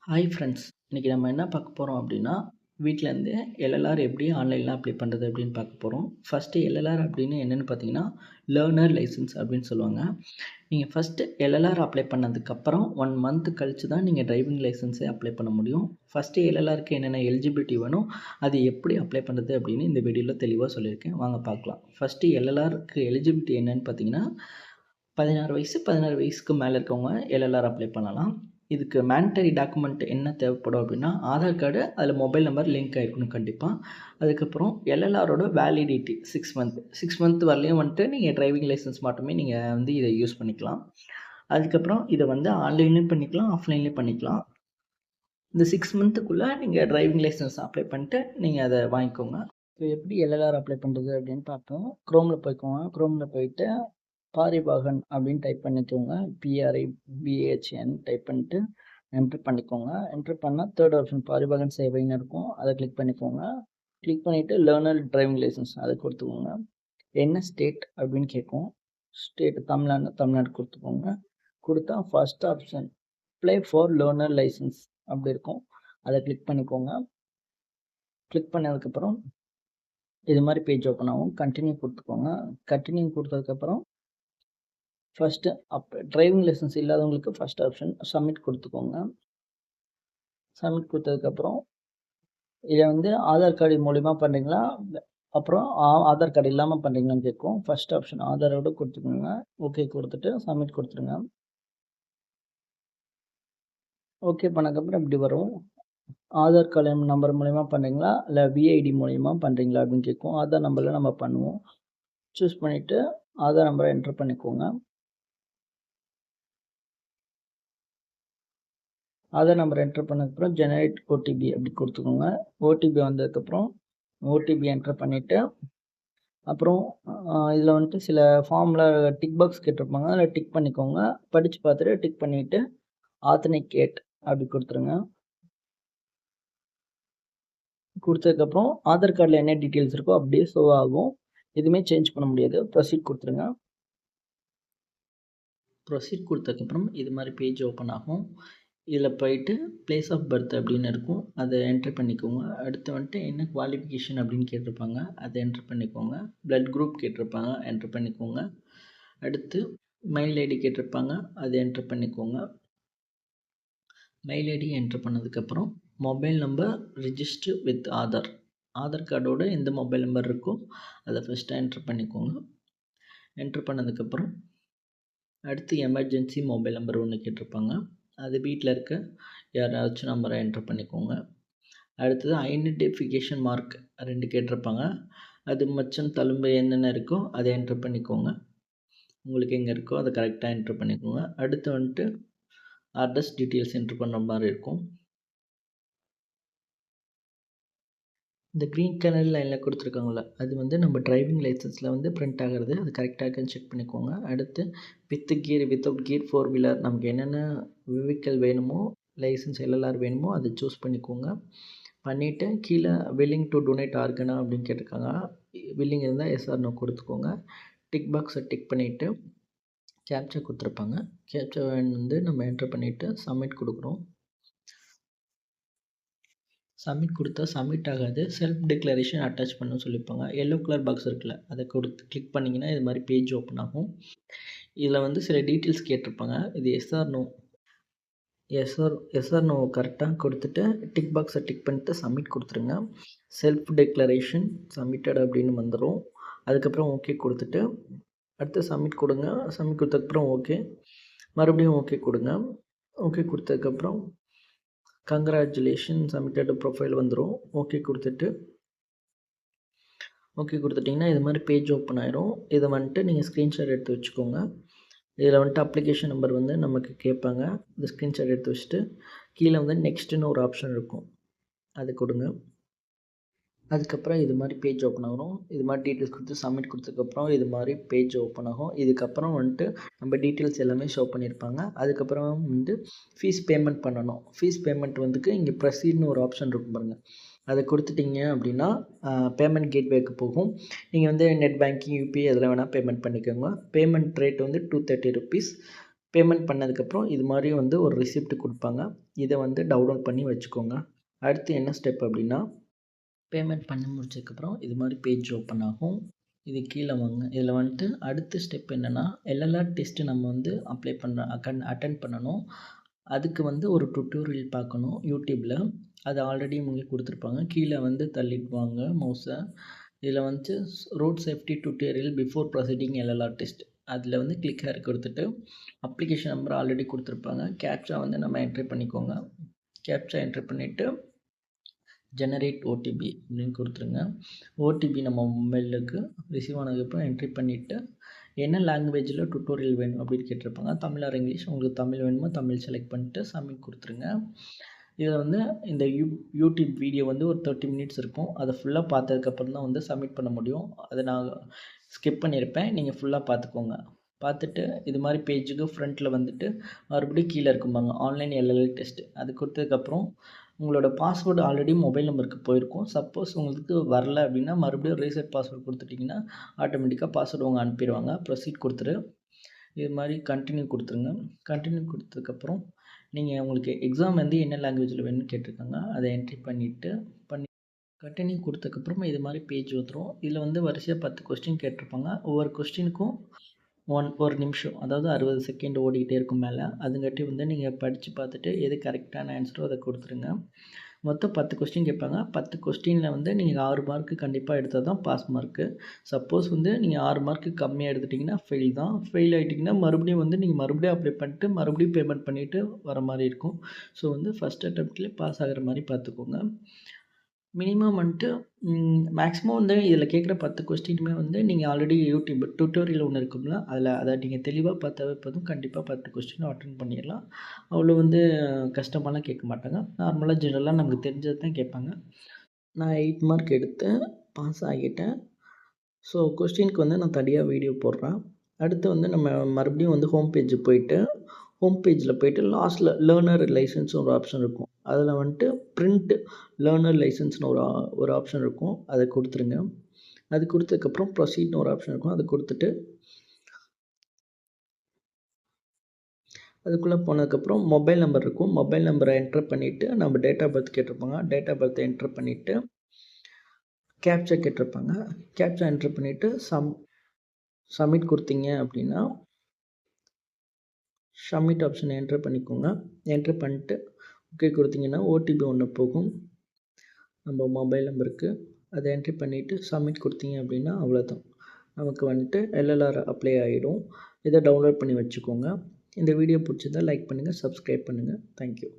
Hi friends, இன்றைக்கி நம்ம என்ன பார்க்க போகிறோம் அப்படின்னா, வீட்டிலேருந்து எல்எல்ஆர் எப்படி ஆன்லைனில் அப்ளை பண்ணுறது அப்படின்னு பார்க்க போகிறோம். ஃபஸ்ட்டு எல்எல்ஆர் அப்படின்னு என்னென்னு பார்த்தீங்கன்னா, லேர்னர் லைசன்ஸ் அப்படின்னு சொல்லுவாங்க. நீங்கள் ஃபஸ்ட்டு எல்எல்ஆர் அப்ளை பண்ணதுக்கப்புறம் 1 மந்த் கழிச்சு தான் நீங்கள் டிரைவிங் லைசன்ஸே அப்ளை பண்ண முடியும். ஃபஸ்ட்டு எல்எல்ஆருக்கு என்னென்ன எலிஜிபிலிட்டி வேணும், அது எப்படி அப்ளை பண்ணுறது அப்படின்னு இந்த வீடியோவில் தெளிவாக சொல்லியிருக்கேன். வாங்க பார்க்கலாம். ஃபஸ்ட்டு எல்எல்ஆருக்கு எலிஜிபிலிட்டி என்னென்னு பார்த்தீங்கன்னா, 16 வயசுக்கு மேலே இருக்கவங்க எல்எல்ஆர் அப்ளை பண்ணலாம். இதுக்கு மேண்டரி டாக்குமெண்ட் என்ன தேவைப்படும் அப்படின்னா, ஆதார் கார்டு, அதில் மொபைல் நம்பர் லிங்க் ஆகிருக்கணும் கண்டிப்பாக. அதுக்கப்புறம் எல்எல்ஆரோட வேலிடிட்டி 6 மந்த் வரலையும் வந்துட்டு நீங்கள் டிரைவிங் லைசன்ஸ் மட்டுமே நீங்கள் இதை யூஸ் பண்ணிக்கலாம். அதுக்கப்புறம் இதை ஆன்லைன்லேயும் பண்ணிக்கலாம், ஆஃப்லைன்லேயும் பண்ணிக்கலாம். இந்த 6 மந்த்துக்குள்ளே நீங்கள் டிரைவிங் லைசன்ஸ் அப்ளை பண்ணிட்டு நீங்கள் அதை வாங்கிக்கோங்க. இப்போ எப்படி எல்எல்ஆர் அப்ளை பண்ணுறது அப்படின்னு பார்ப்போம். க்ரோமில் போய்க்கோங்க. க்ரோமில் போயிட்டு பாரிவாகன் அப்படின்னு டைப் பண்ணிக்கோங்க. PRIVAHN டைப் பண்ணிட்டு என்ட்ரு பண்ணிக்கோங்க. என்ட்ரு பண்ணால் தேர்ட் ஆப்ஷன் பாரிவாகன் சேவைன்னு இருக்கும். அதை கிளிக் பண்ணிக்கோங்க. கிளிக் பண்ணிவிட்டு லேர்னர் டிரைவிங் லைசன்ஸ் அதை கொடுத்துக்கோங்க. என்ன ஸ்டேட் அப்படின்னு கேட்கும். ஸ்டேட் தமிழ்நாடு கொடுத்துக்கோங்க. கொடுத்தா first option apply for learner licence அப்படி இருக்கும். அதை கிளிக் பண்ணிக்கோங்க. கிளிக் பண்ணதுக்கப்புறம் இது மாதிரி பேஜ் ஓப்பன் ஆகும். கண்டினியூ கொடுத்துக்கோங்க. கண்டினியூ கொடுத்ததுக்கப்புறம் ஃபஸ்ட்டு டிரைவிங் லைசன்ஸ் இல்லாதவங்களுக்கு ஃபஸ்ட் ஆப்ஷன் சப்மிட் கொடுத்துக்கோங்க. சப்மிட் கொடுத்ததுக்கப்புறம் இதை ஆதார் கார்டு மூலிமா பண்ணுறீங்களா, அப்புறம் ஆதார் கார்டு இல்லாமல் பண்ணுறீங்களான்னு கேட்கும். ஃபஸ்ட் ஆப்ஷன் ஆதாரோடு கொடுத்துக்கோங்க. ஓகே கொடுத்துட்டு சப்மிட் கொடுத்துருங்க. ஓகே பண்ணதுக்கப்புறம் இப்படி வரும். ஆதார் கார்டு நம்பர் மூலிமா பண்ணுறீங்களா இல்லை விஐடி மூலிமா பண்ணுறீங்களா அப்படின்னு கேட்கும். ஆதார் நம்பரில் நம்ம பண்ணுவோம். சூஸ் பண்ணிவிட்டு ஆதார் நம்பரை என்ட்ரு பண்ணிக்கோங்க. ஆதார் நம்பர் என்ட்ரு பண்ணதுக்கப்புறம் ஜெனரேட் ஓடிபி அப்படி கொடுத்துக்கோங்க. ஓடிபி வந்ததுக்கப்புறம் ஓடிபி என்ட்ரு பண்ணிவிட்டு அப்புறம் இதில் வந்துட்டு சில ஃபார்மில் டிக் பாக்ஸ் கேட்டிருப்பாங்க. அதில் டிக் பண்ணிக்கோங்க. படித்து பார்த்துட்டு டிக் பண்ணிவிட்டு ஆத்தென்டிகேட் அப்படி கொடுத்துருங்க. கொடுத்ததுக்கப்புறம் ஆதார் கார்டில் என்ன டீட்டெயில்ஸ் இருக்கோ அப்படியே ஷோ ஆகும். எதுவுமே சேஞ்ச் பண்ண முடியாது. ப்ரொசீட் கொடுத்துருங்க. ப்ரொசீட் கொடுத்ததுக்கப்புறம் இது மாதிரி பேஜ் ஓப்பன் ஆகும். இதில் போயிட்டு பிளேஸ் ஆஃப் பர்த் அப்படின்னு இருக்கும். அதை என்ட்ரு பண்ணிக்கோங்க. அடுத்து வந்துட்டு என்ன குவாலிஃபிகேஷன் அப்படின்னு கேட்டிருப்பாங்க. அதை என்ட்ரு பண்ணிக்கோங்க. ப்ளட் குரூப் கேட்டிருப்பாங்க, என்ட்ரு பண்ணிக்கோங்க. அடுத்து மெயில் ஐடி கேட்டிருப்பாங்க, அதை என்ட்ரு பண்ணிக்கோங்க. மெயில் ஐடி என்ட்ரு பண்ணதுக்கப்புறம் mobile number register with Aadhaar கார்டோட எந்த மொபைல் நம்பர் இருக்கோ அதை ஃபஸ்ட்டு என்ட்ரு பண்ணிக்கோங்க. என்ட்ரு பண்ணதுக்கப்புறம் அடுத்து எமர்ஜென்சி மொபைல் நம்பர் ஒன்று கேட்டிருப்பாங்க. அது வீட்டில் இருக்க யாராச்சும் நம்பரை என்ட்ரு பண்ணிக்கோங்க. அடுத்தது ஐடென்டிஃபிகேஷன் மார்க் 2 கேட்டிருப்பாங்க. அது மச்சம் தழும்பு என்னென்ன இருக்கோ அதை என்ட்ரு பண்ணிக்கோங்க. உங்களுக்கு எங்கே இருக்கோ அதை கரெக்டாக என்ட்ரு பண்ணிக்கோங்க. அடுத்து வந்துட்டு அட்ரஸ் டீட்டெயில்ஸ் என்ட்ரு பண்ணுற மாதிரி இருக்கும். இந்த க்ரீன் கலர் லைனில் கொடுத்துருக்காங்கள அது நம்ம டிரைவிங் லைசன்ஸில் பிரிண்ட் ஆகிறது. அது கரெக்டாக இருக்குன்னு செக் பண்ணிக்கோங்க. அடுத்து with gear without gear 4 wheeler நமக்கு என்னென்ன வெஹிக்கிள் வேணுமோ, லைசன்ஸ் எல்எல்ஆர் வேணுமோ அதை சூஸ் பண்ணிக்கோங்க. பண்ணிவிட்டு கீழே வில்லிங் டு டொனேட் ஆர்கனா அப்படின்னு கேட்டிருக்காங்க. வில்லிங் இருந்தால் எஸ் ஆர் நோ கொடுத்துக்கோங்க. டிக் பாக்ஸை டிக் பண்ணிவிட்டு கேப்ச்சா கொடுத்துருப்பாங்க. கேப்ச்சா நம்ம என்ட்ரு பண்ணிவிட்டு சப்மிட் கொடுக்குறோம். சப்மிட் கொடுத்தா சப்மிட் ஆகாது. செல்ஃப் டிக்ளரேஷன் அட்டாச் பண்ணணும்னு சொல்லியிருப்பாங்க. எல்லோ கலர் பாக்ஸ் இருக்குல்ல, அதை கிளிக் பண்ணிங்கன்னா இது மாதிரி பேஜ் ஓப்பன் ஆகும். இதில் சில டீட்டெயில்ஸ் கேட்டிருப்பாங்க. இது எஸ் ஆர் நோ கரெக்டாக கொடுத்துட்டு டிக் பாக்ஸை டிக் பண்ணிட்டு சப்மிட் கொடுத்துருங்க. செல்ஃப் டிக்ளரேஷன் சப்மிட்டட் அப்படின்னு வந்துடும். அதுக்கப்புறம் ஓகே கொடுத்துட்டு அடுத்து சப்மிட் கொடுங்க. சப்மிட் கொடுத்ததுக்கப்புறம் ஓகே, மறுபடியும் ஓகே கொடுங்க. ஓகே கொடுத்ததுக்கப்புறம் கங்க்ராச்சுலேஷன் சப்மிட்டட் ப்ரொஃபைல் வந்துடும். ஓகே கொடுத்துட்டிங்கன்னா இது மாதிரி பேஜ் ஓப்பன் ஆயிரும். இதை நீங்கள் ஸ்க்ரீன்ஷாட் எடுத்து வச்சுக்கோங்க. இதில் அப்ளிகேஷன் நம்பர் நமக்கு கேட்பாங்க. இந்த ஸ்க்ரீன்ஷாட் எடுத்து வச்சுட்டு கீழே நெக்ஸ்ட்டுன்னு ஒரு ஆப்ஷன் இருக்கும், அது கொடுங்க. அதுக்கப்புறம் இது மாதிரி பேஜ் ஓப்பன் ஆகும். இது மாதிரி டீட்டெயில்ஸ் கொடுத்து சப்மிட் கொடுத்ததுக்கப்புறம் இது மாதிரி பேஜ் ஓப்பன் ஆகும். இதுக்கப்புறம் நம்ம டீட்டெயில்ஸ் எல்லாமே ஷோ பண்ணியிருப்பாங்க. அதுக்கப்புறம் ஃபீஸ் பேமெண்ட் பண்ணணும். ஃபீஸ் பேமெண்ட் இங்கே ப்ரொசீட்னு ஒரு ஆப்ஷன் இருக்கும் பாருங்கள். அதை கொடுத்துட்டிங்க அப்படின்னா பேமெண்ட் கேட்வேக்கு போகும். நீங்கள் நெட் பேங்கிங், யூபிஐ அதில் வேணால் பேமெண்ட் பண்ணிக்கோங்க. Payment rate 230 rupees. பேமெண்ட் பண்ணதுக்கப்புறம் இது மாதிரி வந்து ஒரு ரிசிப்ட் கொடுப்பாங்க. இதை வந்து டவுன்லோட் பண்ணி வச்சுக்கோங்க. அடுத்து என்ன ஸ்டெப் அப்படின்னா, பேமெண்ட் பண்ணி முடிச்சதுக்கப்புறம் இது மாதிரி பேஜ் ஓப்பன் ஆகும். இது கீழே வாங்க. இதில் வந்துட்டு அடுத்த ஸ்டெப் என்னென்னா, எல்எல்ஆர் டெஸ்ட்டு நம்ம வந்து அப்ளை பண்ண அட்டெண்ட் பண்ணணும். அதுக்கு வந்து ஒரு டுட்டோரியல் பார்க்கணும் யூடியூப்பில். அது ஆல்ரெடி உங்களுக்கு கொடுத்துருப்பாங்க. கீழே வந்து தள்ளிட்டு வாங்க மவுஸை. இதில் வந்து road safety tutorial before proceeding LLR test, அதில் வந்து கிளிக் ஹேர் கொடுத்துட்டு அப்ளிகேஷன் நம்பர் ஆல்ரெடி கொடுத்துருப்பாங்க. கேப்சா வந்து நம்ம என்ட்ரி பண்ணிக்கோங்க. கேப்சா என்ட்ரி பண்ணிவிட்டு ஜெனரேட் ஓடிபி அப்படின்னு கொடுத்துருங்க. ஓடிபி நம்ம மொபைலுக்கு ரிசீவ் ஆனதுக்கப்புறம் என்ட்ரி பண்ணிவிட்டு என்ன லாங்குவேஜில் டுட்டோரியல் வேணும் அப்படின்னு கேட்டிருப்பாங்க. Tamil R English. உங்களுக்கு தமிழ் வேணுமோ தமிழ் செலக்ட் பண்ணிட்டு சப்மிட் கொடுத்துருங்க. இதில் வந்து இந்த யூடியூப் வீடியோ வந்து ஒரு 30 மினிட்ஸ் இருக்கும். அதை ஃபுல்லாக பார்த்ததுக்கப்புறம் தான் வந்து சப்மிட் பண்ண முடியும். அதை நான் ஸ்கிப் பண்ணியிருப்பேன். நீங்கள் ஃபுல்லாக பார்த்துக்கோங்க. பார்த்துட்டு இது மாதிரி பேஜுக்கு ஃப்ரண்ட்டில் வந்துட்டு மறுபடியும் கீழே இருக்கும்பாங்க ஆன்லைன் எல்எல்ஆர் டெஸ்ட். அது கொடுத்ததுக்கப்புறம் உங்களோட பாஸ்வேர்டு ஆல்ரெடி மொபைல் நம்பருக்கு போயிருக்கும். சப்போஸ் உங்களுக்கு வரல அப்படின்னா மறுபடியும் ரீசெட் பாஸ்வேர்டு கொடுத்துட்டிங்கன்னா ஆட்டோமேட்டிக்காக பாஸ்வேர்டு அவங்க அனுப்பிடுவாங்க. ப்ரொசீட் கொடுத்துட்டு இது மாதிரி கண்டினியூ கொடுத்துருங்க. கண்டினியூ கொடுத்ததுக்கப்புறம் நீங்கள் உங்களுக்கு எக்ஸாம் வந்து என்ன லாங்குவேஜில் வேணும்னு கேட்டிருக்காங்க. அதை என்ட்ரி பண்ணிவிட்டு கண்டினியூ கொடுத்ததுக்கப்புறமா இது மாதிரி பேஜ் வந்துடும். இதில் வந்து வரிசையாக 10 கொஸ்டின் கேட்டிருப்பாங்க. ஒவ்வொரு கொஸ்டினுக்கும் ஒரு நிமிஷம், அதாவது 60 செகண்ட் ஓடிக்கிட்டே இருக்கும் மேலே. அதுங்காட்டி வந்து நீங்கள் படித்து பார்த்துட்டு எது கரெக்டான ஆன்சரோ அதை கொடுத்துருங்க. மொத்தம் 10 கொஸ்டின் கேட்பாங்க. 10 கொஸ்டினில் வந்து நீங்கள் 6 மார்க்கு கண்டிப்பாக எடுத்தால் தான் பாஸ் மார்க்கு. சப்போஸ் வந்து நீங்கள் 6 மார்க்கு கம்மியாக எடுத்துட்டிங்கன்னா ஃபெயில் தான். ஃபெயில் ஆகிட்டிங்கன்னா மறுபடியும் வந்து நீங்கள் மறுபடியும் அப்ளை பண்ணிட்டு மறுபடியும் பேமெண்ட் பண்ணிவிட்டு வர மாதிரி இருக்கும். ஸோ வந்து ஃபஸ்ட் அட்டெம்ப்ட்லேயே பாஸ் ஆகிற மாதிரி பார்த்துக்கோங்க. மினிமம் வந்துட்டு மேக்ஸிமம் வந்து இதில் கேட்குற 10 கொஸ்டினுமே வந்து நீங்கள் ஆல்ரெடி யூடியூப் டுட்டோரியல் ஒன்று இருக்கும்ல, அதை நீங்கள் தெளிவாக பார்த்தாவே போதும். கண்டிப்பாக 10 கொஸ்டினும் அட்டென்ட் பண்ணிடலாம். அவ்வளோ வந்து கஷ்டமாலாம் கேட்க மாட்டாங்க. நார்மலாக ஜெனரலாக நமக்கு தெரிஞ்சது தான் கேட்பாங்க. நான் 8 மார்க் எடுத்து பாஸ் ஆகிட்டேன். ஸோ கொஸ்டினுக்கு வந்து நான் தனியாக வீடியோ போடுறேன். அடுத்து வந்து நம்ம மறுபடியும் வந்து ஹோம் பேஜுக்கு போயிட்டு ஹோம் பேஜில் போய்ட்டு லாஸ்ட்டில் லேர்னர் லைசன்ஸ்னு ஒரு ஆப்ஷன் இருக்கும். அதில் வந்துட்டு பிரிண்ட் லேர்னர் லைசன்ஸ்னு ஒரு ஆப்ஷன் இருக்கும். அதை கொடுத்துருங்க. அது கொடுத்ததுக்கப்புறம் ப்ரொசீட்னு ஒரு ஆப்ஷன் இருக்கும். அதை கொடுத்துட்டு அதுக்குள்ளே போனதுக்கப்புறம் மொபைல் நம்பர் இருக்கும். மொபைல் நம்பரை என்ட்ரு பண்ணிவிட்டு நம்ம டேட் ஆஃப் பர்த் கேட்டிருப்பாங்க. டேட் ஆஃப் பர்த்தை என்ட்ரு பண்ணிவிட்டு கேப்சா கேட்டிருப்பாங்க. கேப்சா என்ட்ரு பண்ணிவிட்டு சப்மிட் கொடுத்தீங்க அப்படின்னா சப்மிட் ஆப்ஷனை என்ட்ரு பண்ணிக்கோங்க. என்ட்ரு பண்ணிட்டு ஓகே கொடுத்தீங்கன்னா ஓடிபி ஒன்று போகும் நம்ம மொபைல் நம்பருக்கு. அதை என்ட்ரி பண்ணிவிட்டு சப்மிட் கொடுத்தீங்க அப்படின்னா அவ்வளோதான். நமக்கு வந்துட்டு எல்எல்ஆர் அப்ளை ஆகிடும். இதை டவுன்லோட் பண்ணி வச்சுக்கோங்க. இந்த வீடியோ பிடிச்சிருந்தால் லைக் பண்ணுங்கள், சப்ஸ்கிரைப் பண்ணுங்கள். தேங்க்யூ.